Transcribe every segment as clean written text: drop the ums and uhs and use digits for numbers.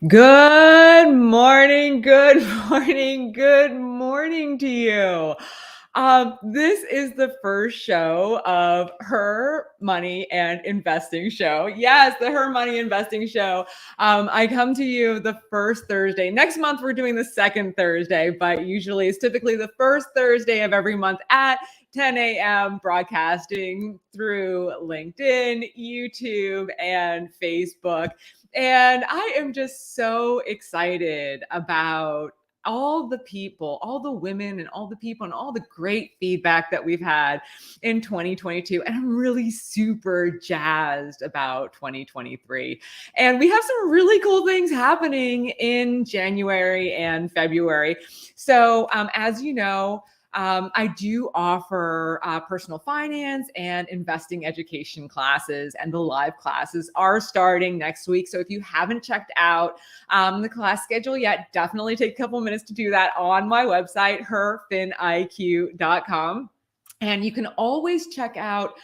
Good morning, good morning, good morning to you. This is the first show of Her Money and Investing Show. Yes, the Her Money Investing Show. I come to you the first Thursday. Next month, we're doing the second Thursday, but usually it's typically the first Thursday of every month at 10 a.m. broadcasting through LinkedIn, YouTube, and Facebook. And I am just so excited about all the people, all the women, and all the people, and all the great feedback that we've had in 2022. And I'm really super jazzed about 2023. And we have some really cool things happening in January and February. So, as you know, I do offer personal finance and investing education classes, and the live classes are starting next week. So if you haven't checked out the class schedule yet, definitely take a couple minutes to do that on my website, HerFinIQ.com. And you can always check out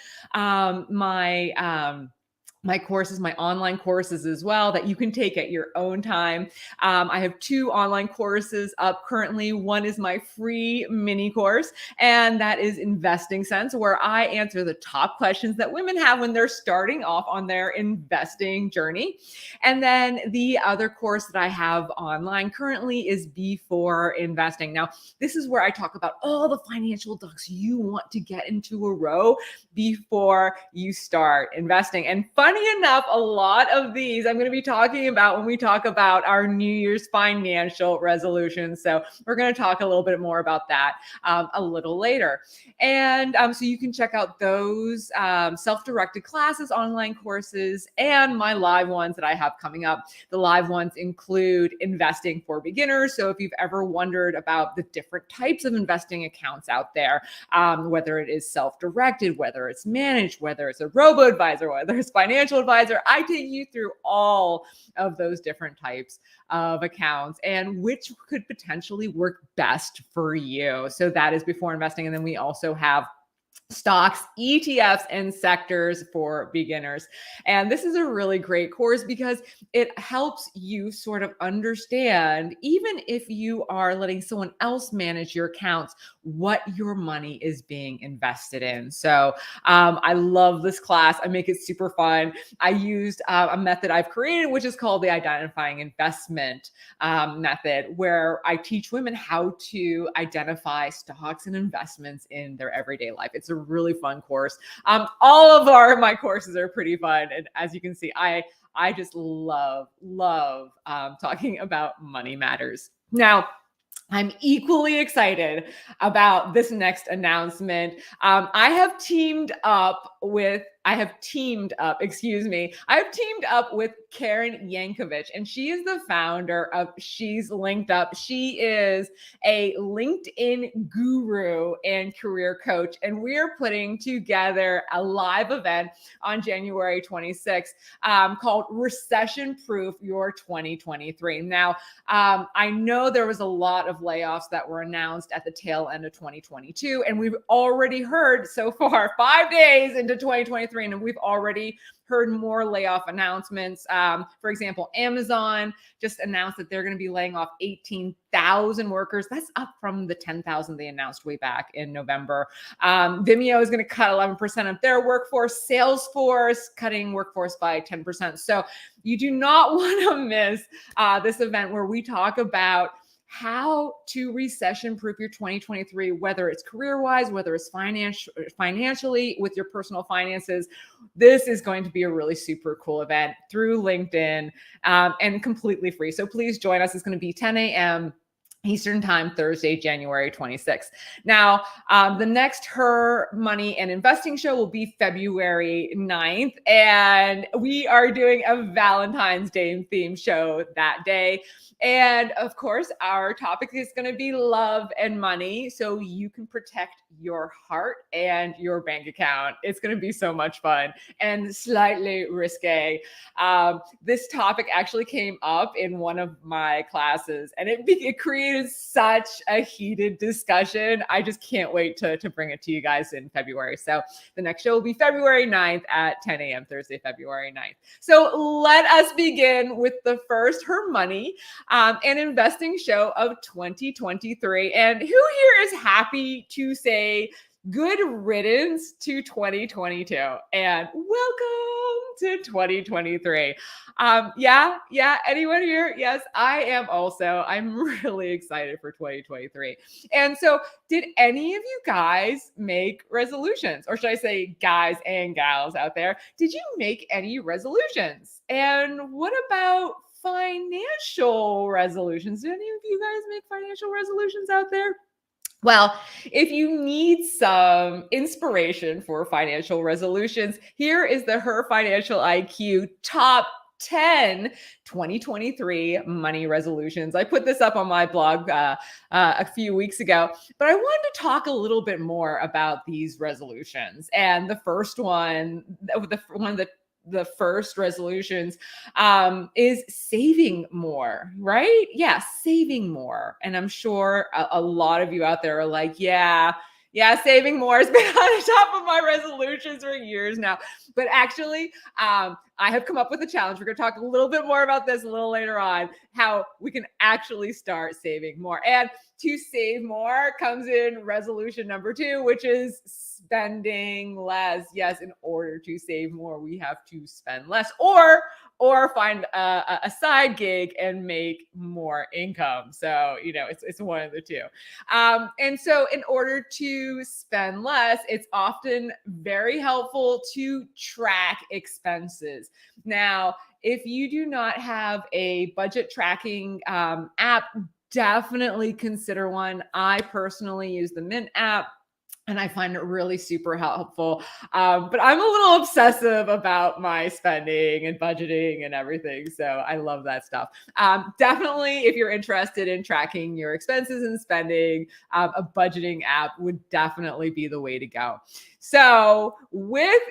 my courses, my online courses as well, that you can take at your own time. I have two online courses up currently. One is my free mini course, and that is Investing Sense, where I answer the top questions that women have when they're starting off on their investing journey. And then the other course that I have online currently is Before Investing. Now, this is where I talk about all the financial ducks you want to get into a row before you start investing. And funny enough, a lot of these I'm going to be talking about when we talk about our New Year's financial resolutions. So we're going to talk a little bit more about that a little later. And so you can check out those self-directed classes, online courses, and my live ones that I have coming up. The live ones include investing for beginners. So if you've ever wondered about the different types of investing accounts out there, whether it is self-directed, whether it's managed, whether it's a robo-advisor, whether it's financial advisor, I take you through all of those different types of accounts and which could potentially work best for you. So that is Before Investing. And then we also have stocks, ETFs, and sectors for beginners. And this is a really great course because it helps you sort of understand, even if you are letting someone else manage your accounts, what your money is being invested in. So I love this class. I make it super fun. I used a method I've created, which is called the identifying investment method, where I teach women how to identify stocks and investments in their everyday life. It's a really fun course. All of my courses are pretty fun. And as you can see, I just love talking about money matters. Now, I'm equally excited about this next announcement. I have teamed up with Karen Yankovich, and she is the founder of She's Linked Up. She is a LinkedIn guru and career coach, and we're putting together a live event on January 26th called Recession Proof Your 2023. Now, I know there was a lot of layoffs that were announced at the tail end of 2022, and we've already heard so far 5 days into 2023, and we've already heard more layoff announcements. For example, Amazon just announced that they're going to be laying off 18,000 workers. That's up from the 10,000 they announced way back in November. Vimeo is going to cut 11% of their workforce. Salesforce cutting workforce by 10%. So you do not want to miss this event where we talk about how to recession proof your 2023, whether it's career-wise, whether it's financially with your personal finances. This is going to be a really super cool event through LinkedIn and completely free. So please join us. It's going to be 10 a.m. Eastern Time, Thursday, January 26th. Now, the next Her Money and Investing show will be February 9th, and we are doing a Valentine's Day theme show that day. And of course, our topic is going to be love and money, so you can protect your heart and your bank account. It's going to be so much fun and slightly risque. This topic actually came up in one of my classes, and it created created such a heated discussion. I just can't wait to bring it to you guys in February. So the next show will be February 9th at 10 a.m. Thursday, February 9th. So let us begin with the first Her Money and Investing show of 2023. And who here is happy to say good riddance to 2022 and welcome to 2023? Yeah, anyone here? Yes, I am also. I'm really excited for 2023. And so, did any of you guys make resolutions? Or should I say guys and gals out there? Did you make any resolutions? And what about financial resolutions? Do any of you guys make financial resolutions out there? Well, if you need some inspiration for financial resolutions, here is the Her Financial IQ top 10 2023 money resolutions. I put this up on my blog a few weeks ago, but I wanted to talk a little bit more about these resolutions. And the first one, the first resolutions is saving more, right? Yeah, saving more. And I'm sure a lot of you out there are like, yeah, saving more has been on the top of my resolutions for years now. But actually, I have come up with a challenge. We're going to talk a little bit more about this a little later on, how we can actually start saving more. And to save more comes in resolution number 2, which is spending less. Yes, in order to save more, we have to spend less or find a side gig and make more income. So, it's one of the two. And so in order to spend less, it's often very helpful to track expenses. Now, if you do not have a budget tracking app, definitely consider one. I personally use the Mint app, and I find it really super helpful. But I'm a little obsessive about my spending and budgeting and everything. So I love that stuff. Definitely, if you're interested in tracking your expenses and spending, a budgeting app would definitely be the way to go. So with,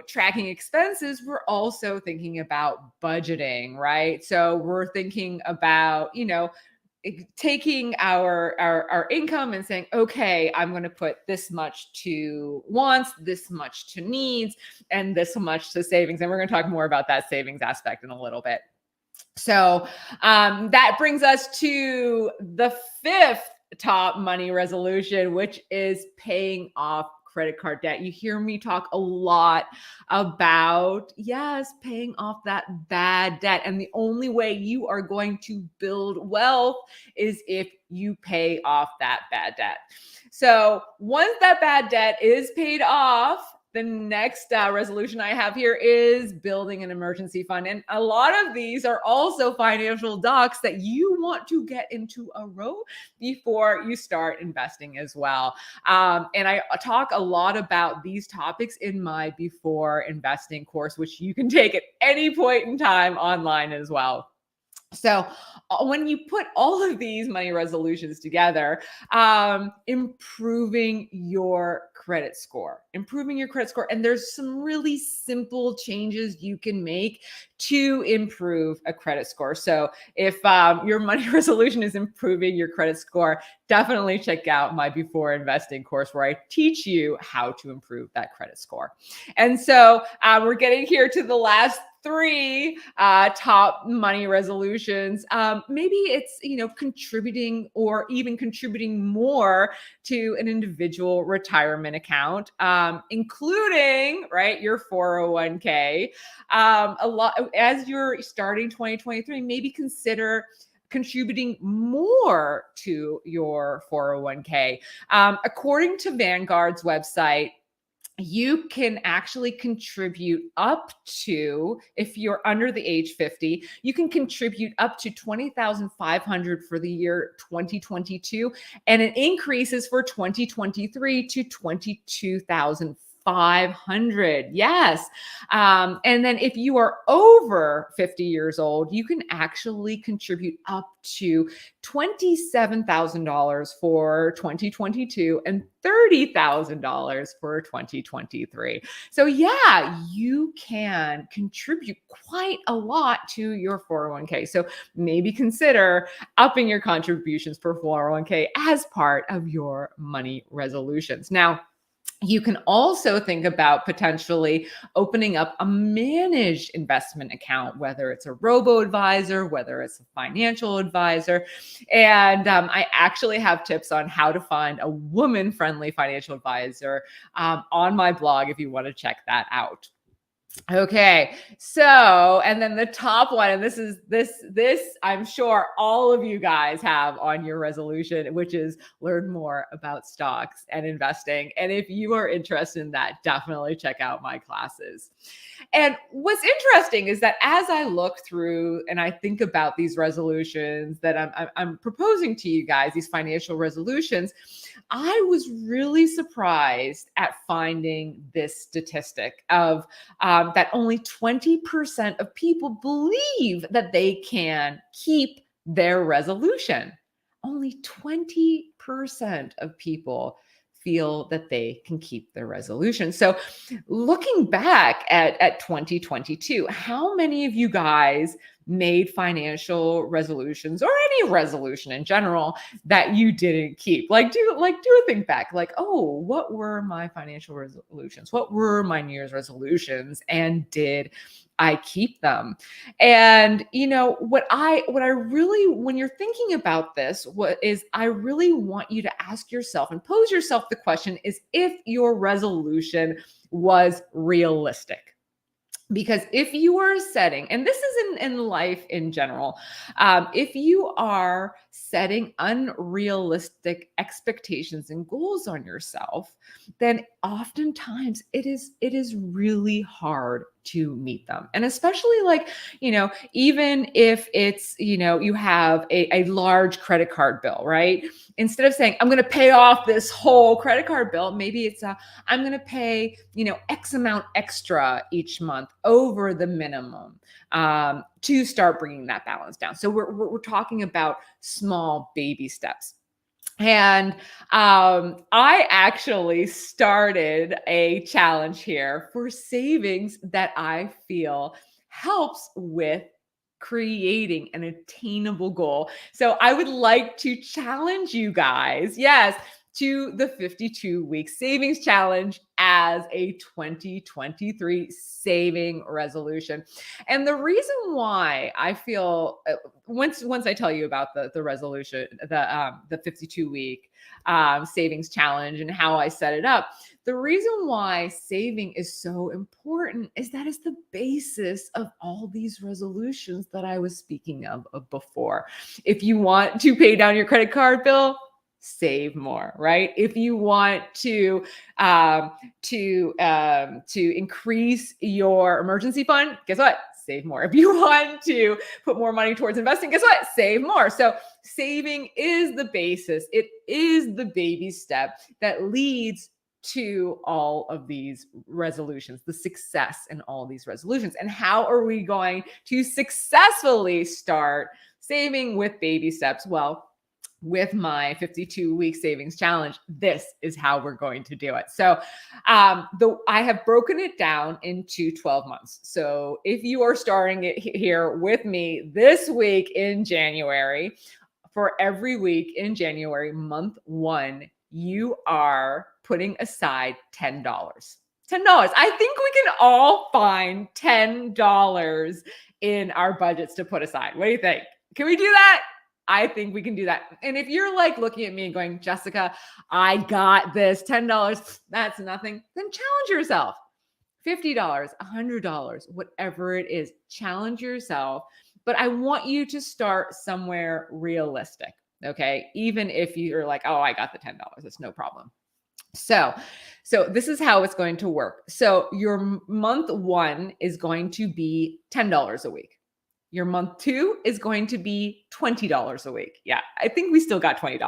tracking expenses, we're also thinking about budgeting, right? So we're thinking about, taking our income and saying, okay, I'm going to put this much to wants, this much to needs, and this much to savings. And we're going to talk more about that savings aspect in a little bit. So that brings us to the 5th top money resolution, which is paying off credit card debt. You hear me talk a lot about, yes, paying off that bad debt. And the only way you are going to build wealth is if you pay off that bad debt. So once that bad debt is paid off, the next resolution I have here is building an emergency fund. And a lot of these are also financial docs that you want to get into a row before you start investing as well. And I talk a lot about these topics in my Before Investing course, which you can take at any point in time online as well. So when you put all of these money resolutions together, improving your credit score, and there's some really simple changes you can make to improve a credit score. So if your money resolution is improving your credit score, definitely check out my Before Investing course where I teach you how to improve that credit score. And so we're getting here to the last 3 top money resolutions. Maybe it's, contributing or even contributing more to an individual retirement account, including, right, your 401k. A lot as you're starting 2023, maybe consider contributing more to your 401k. According to Vanguard's website, you can actually contribute up to, if you're under the age 50, you can contribute up to $20,500 for the year 2022, and it increases for 2023 to $22,500. $500. Yes. And then if you are over 50 years old, you can actually contribute up to $27,000 for 2022 and $30,000 for 2023. So yeah, you can contribute quite a lot to your 401k. So maybe consider upping your contributions for 401k as part of your money resolutions. Now, you can also think about potentially opening up a managed investment account, whether it's a robo-advisor, whether it's a financial advisor. And I actually have tips on how to find a woman-friendly financial advisor on my blog if you want to check that out. Okay. So, and then the top one, and this I'm sure all of you guys have on your resolution, which is learn more about stocks and investing. And if you are interested in that, definitely check out my classes. And what's interesting is that as I look through and I think about these resolutions that I'm proposing to you guys, these financial resolutions, I was really surprised at finding this statistic of that only 20% of people believe that they can keep their resolution. Only 20% of people feel that they can keep their resolution. So looking back at 2022, how many of you guys made financial resolutions or any resolution in general that you didn't keep? Do a think back, like, oh, what were my financial resolutions? What were my New Year's resolutions? And did I keep them? And what I really, when you're thinking about this, I really want you to ask yourself and pose yourself the question is if your resolution was realistic. Because if you are setting, and this is in life in general, if you are setting unrealistic expectations and goals on yourself, then oftentimes it is really hard to meet them. And especially even if it's, you have a large credit card bill, right? Instead of saying, I'm going to pay off this whole credit card bill, maybe it's I'm going to pay, X amount extra each month over the minimum to start bringing that balance down. So we're talking about small baby steps. And I actually started a challenge here for savings that I feel helps with creating an attainable goal. So I would like to challenge you guys, yes, to the 52-week savings challenge as a 2023 saving resolution. And the reason why I feel once I tell you about the resolution, the 52-week savings challenge and how I set it up, the reason why saving is so important is that it's the basis of all these resolutions that I was speaking of before. If you want to pay down your credit card bill, save more, right? If you want to increase your emergency fund, guess what? Save more. If you want to put more money towards investing, guess what? Save more. So saving is the basis. It is the baby step that leads to all of these resolutions, the success in all these resolutions. And how are we going to successfully start saving with baby steps? Well, with my 52-week savings challenge, this is how we're going to do it. So I have broken it down into 12 months. So if you are starting it here with me this week in January, for every week in January, month 1, you are putting aside $10. $10. I think we can all find $10 in our budgets to put aside. What do you think? Can we do that? I think we can do that. And if you're looking at me and going, Jessica, I got this, $10, that's nothing, then challenge yourself. $50, $100, whatever it is, challenge yourself. But I want you to start somewhere realistic. Okay. Even if you're like, oh, I got the $10, it's no problem. So this is how it's going to work. So your month 1 is going to be $10 a week. Your month 2 is going to be $20 a week. Yeah, I think we still got $20.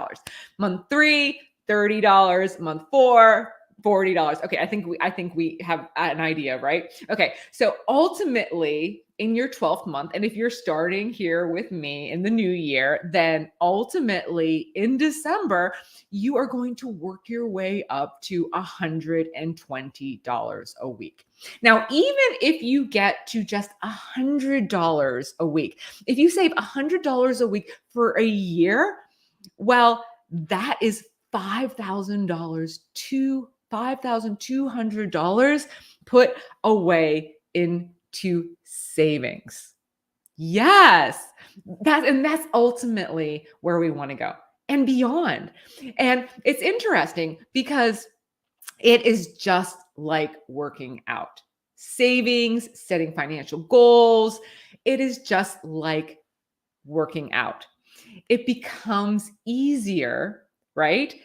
Month 3, $30. Month 4, $40. Okay, I think we have an idea, right? Okay, so ultimately in your 12th month, and if you're starting here with me in the new year, then ultimately in December, you are going to work your way up to $120 a week. Now, even if you get to just $100 a week, if you save $100 a week for a year, well, that is $5,000 to $5,200 put away into savings. Yes, that's ultimately where we want to go and beyond. And it's interesting because it is just like working out. Savings, setting financial goals, it is just like working out. It becomes easier, right?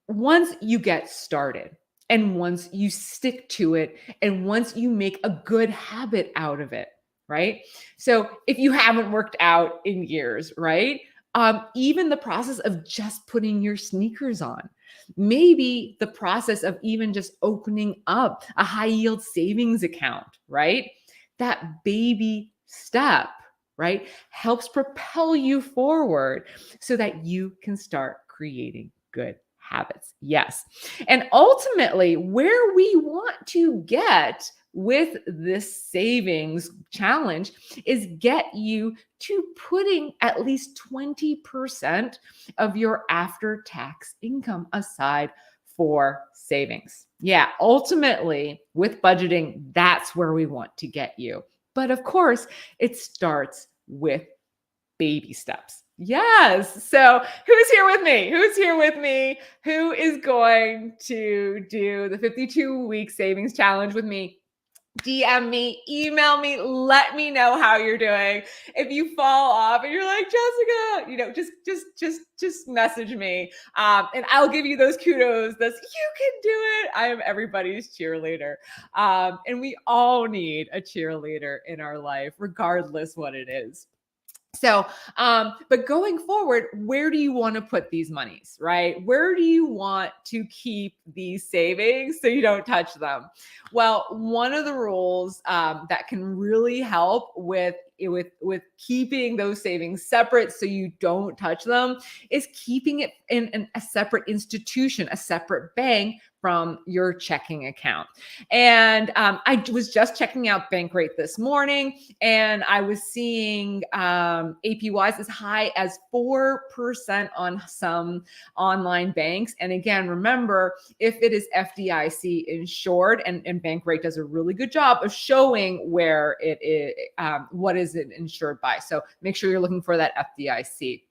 Once you get started and once you stick to it and once you make a good habit out of it, right? So if you haven't worked out in years, right? Even the process of just putting your sneakers on, maybe the process of even just opening up a high yield savings account, right? That baby step, right, helps propel you forward so that you can start creating good habits. Yes. And ultimately, where we want to get with this savings challenge is get you to putting at least 20% of your after tax income aside for savings. Yeah, ultimately, with budgeting, that's where we want to get you. But of course, it starts with baby steps. Yes. So who's here with me? Who's here with me? Who is going to do the 52-week savings challenge with me? DM me, email me, let me know how you're doing. If you fall off and you're like, Jessica, just message me. And I'll give you those kudos. You can do it. I am everybody's cheerleader. And we all need a cheerleader in our life, regardless what it is. So, but going forward, where do you want to put these monies, right? Where do you want to keep these savings so you don't touch them? Well, one of the rules that can really help with keeping those savings separate so you don't touch them is keeping it in a separate institution, a separate bank from your checking account. And I was just checking out Bankrate this morning, and I was seeing APYs as high as 4% on some online banks. And again, remember, if it is FDIC insured, and Bankrate does a really good job of showing where it is, what is it insured by. So make sure you're looking for that FDIC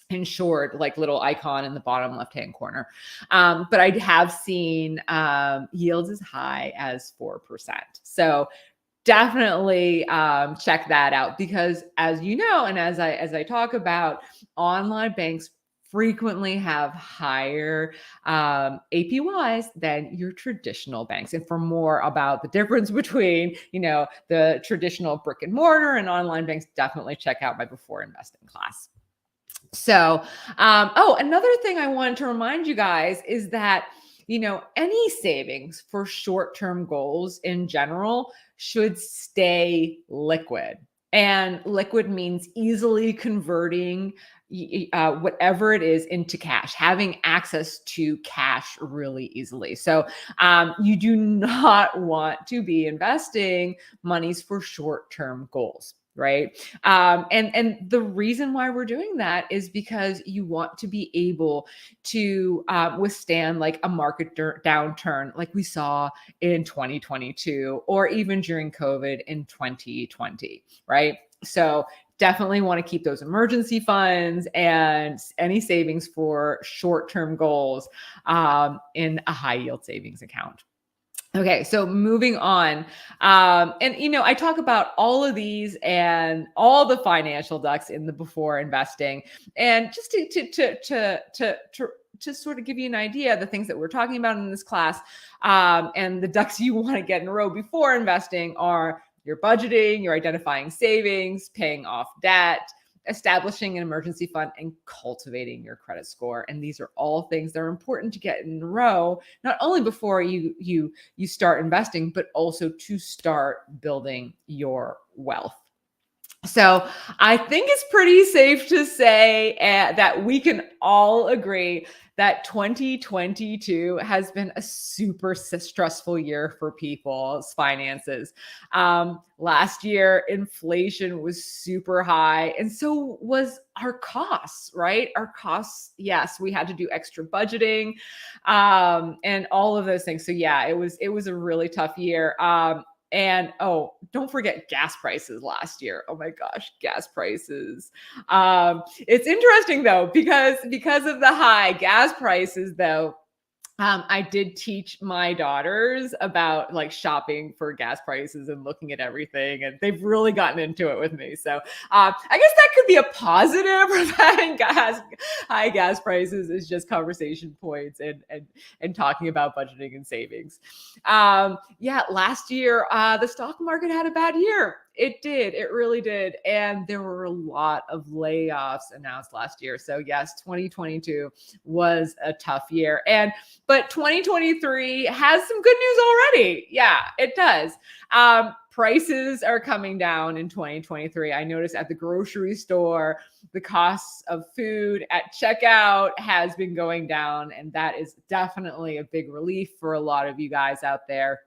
insured, like little icon in the bottom left-hand corner. But I have seen yields as high as 4%. So definitely check that out, because as you know, and as I talk about, online banks frequently have higher APYs than your traditional banks. And for more about the difference between, the traditional brick and mortar and online banks, definitely check out my Before Investing class. So, another thing I wanted to remind you guys is that, any savings for short-term goals in general should stay liquid. And liquid means easily converting whatever it is into cash, having access to cash really easily. So you do not want to be investing monies for short-term goals. Right. And the reason why we're doing that is because you want to be able to withstand like a market downturn like we saw in 2022 or even during COVID in 2020. Right. So definitely want to keep those emergency funds and any savings for short-term goals in a high yield savings account. Okay, so moving on. And I talk about all of these and all the financial ducks in the Before Investing, and just to sort of give you an idea of the things that we're talking about in this class, and the ducks you want to get in a row before investing are your budgeting, your identifying savings, paying off debt, establishing an emergency fund, and cultivating your credit score. And these are all things that are important to get in a row, not only before you start investing, but also to start building your wealth. So I think it's pretty safe to say that we can all agree that 2022 has been a super stressful year for people's finances. Last year, inflation was super high, and so was our costs, right? Our costs, yes, we had to do extra budgeting, and all of those things. So yeah, it was a really tough year. And oh, don't forget gas prices last year. Oh my gosh, gas prices. It's interesting though, because of the high gas prices though, I did teach my daughters about like shopping for gas prices and looking at everything, and they've really gotten into it with me. So I guess that could be a positive of having high gas prices is just conversation points and talking about budgeting and savings. Yeah, last year the stock market had a bad year. It did. It really did. And there were a lot of layoffs announced last year. So yes, 2022 was a tough year. But 2023 has some good news already. Yeah, it does. Prices are coming down in 2023. I noticed at the grocery store, the costs of food at checkout has been going down. And that is definitely a big relief for a lot of you guys out there.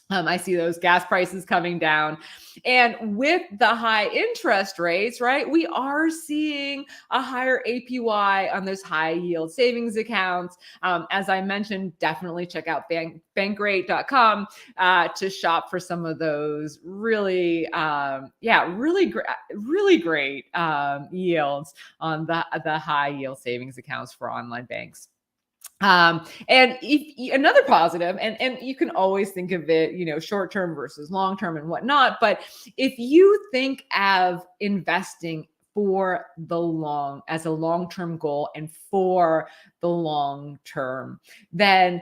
I see those gas prices coming down. And with the high interest rates, right, we are seeing a higher APY on those high yield savings accounts. As I mentioned, definitely check out bankrate.com to shop for some of those really, really great yields on the high yield savings accounts for online banks. And another positive, and you can always think of it, short term versus long term and whatnot. But if you think of investing as a long term goal and for the long term, then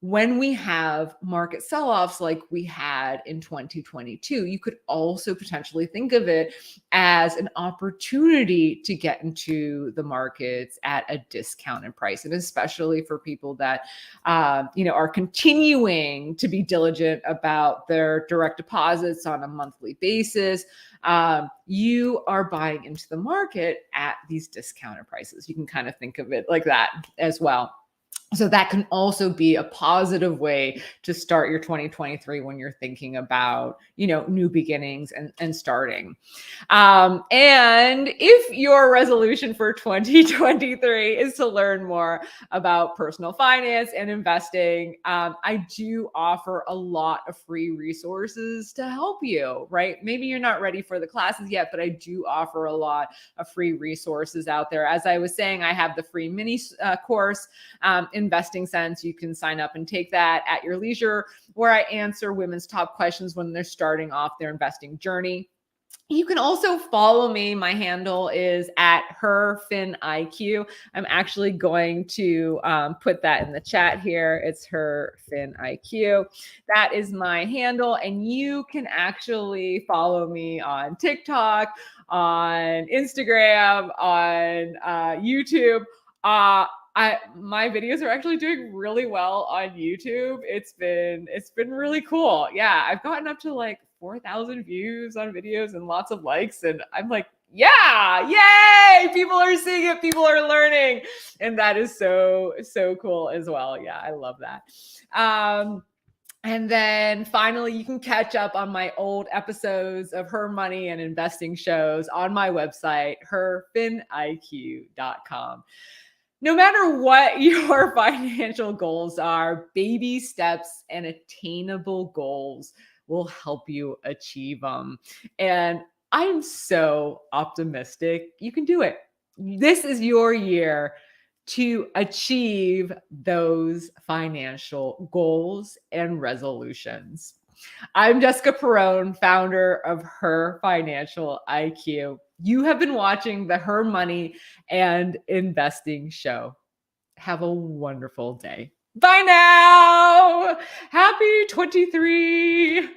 when we have market sell-offs like we had in 2022, you could also potentially think of it as an opportunity to get into the markets at a discounted price. And especially for people that, are continuing to be diligent about their direct deposits on a monthly basis, you are buying into the market at these discounted prices. You can kind of think of it like that as well. So that can also be a positive way to start your 2023 when you're thinking about, new beginnings and starting. And if your resolution for 2023 is to learn more about personal finance and investing, I do offer a lot of free resources to help you, right? Maybe you're not ready for the classes yet, but I do offer a lot of free resources out there. As I was saying, I have the free mini course, Investing Sense. You can sign up and take that at your leisure, where I answer women's top questions when they're starting off their investing journey. You can also follow me. My handle is at HerFinIQ. I'm actually going to put that in the chat here. It's HerFinIQ. That is my handle. And you can actually follow me on TikTok, on Instagram, on YouTube. My videos are actually doing really well on YouTube. It's been really cool. Yeah, I've gotten up to like 4,000 views on videos and lots of likes, and I'm like, yeah, yay! People are seeing it, people are learning, and that is so cool as well. Yeah, I love that. And then finally, you can catch up on my old episodes of Her Money and Investing shows on my website, HerFinIQ.com. No matter what your financial goals are, baby steps and attainable goals will help you achieve them. And I'm so optimistic you can do it. This is your year to achieve those financial goals and resolutions. I'm Jessica Perrone, founder of HerFinIQ. You have been watching the Her Money and Investing show. Have a wonderful day. Bye now. Happy 23.